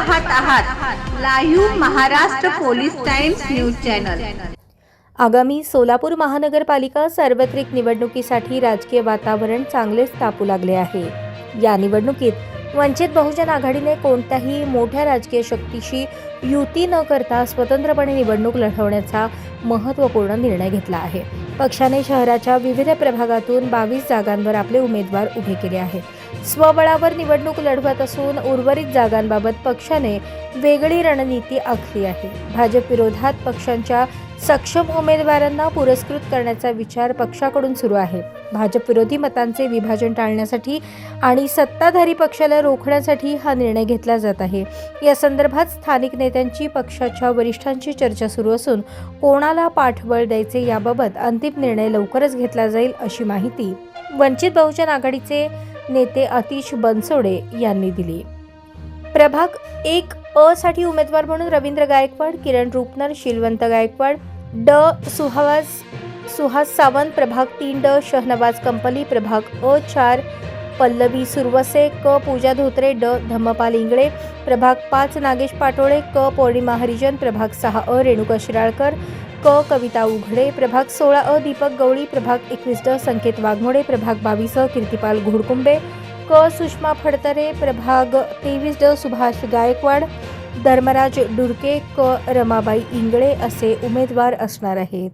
पाहत आहात live Maharashtra police times news channel. आगामी सोलापूर महानगरपालिका सार्वत्रिक निवडणुकीसाठी राजकीय वातावरण चांगलेच तापू लागले आहे। या निवडणुकीत वंचित बहुजन आघाडीने कोणत्याही मोठ्या राजकीय शक्तीशी युती न करता स्वतंत्रपणे निवडणूक लढवण्याचा महत्त्वपूर्ण निर्णय घेतला आहे। पक्षाने शहराच्या विविध प्रभागातून 22 जागांवर आपले उमेदवार उभे केले आहेत। स्वबळावर निवडणूक लढवत असून उर्वरित जागांबाबत पक्षाने वेगळी रणनीती आखली आहे। भाजप विरोधात पक्षांच्या सक्षम उमेदवारांना पुरस्कृत करण्याचा विचार पक्षाकडून सुरू आहे। भाजप विरोधी मतांचे विभाजन टाळण्यासाठी आणि सत्ताधारी पक्षाला रोखण्यासाठी हा निर्णय घेतला जात आहे। या संदर्भात स्थानिक नेत्यांची पक्षाच्या वरिष्ठांची चर्चा सुरू असून कोणाला पाठबळ द्यायचे याबाबत अंतिम निर्णय लवकरच घेतला जाईल अशी माहिती वंचित बहुजन आघाडीचे नेते आतिश बनसोडे यांनी दिली। प्रभाग 1 अ साठी उमेदवार म्हणून रवींद्र गायकवाड, किरण रुपनर, शीलवंत गायकवाड, ड सुहास सावंत, प्रभाग 3 ड शहनवाज कंपली, प्रभाग अ 4 पल्लवी सुरवसे, क पूजा धोत्रे, ड धम्मपाल इंगळे, प्रभाग 5 नागेश पाटोळे, क पौर्णिमा हरिजन, प्रभाग 6 अ रेणुका शिराळकर, क कविता उघडे, प्रभाग 16 अ दीपक गवळी, प्रभाग 21 ड संकेत वाघमोडे, प्रभाग 22 अ कीर्तिपाल घोडकुंबे, क सुषमा फडतरे, प्रभाग 23 ड सुभाष गायकवाड, धर्मराज डुरके, क रमाबाई इंगळे असे उमेदवार असणार आहेत।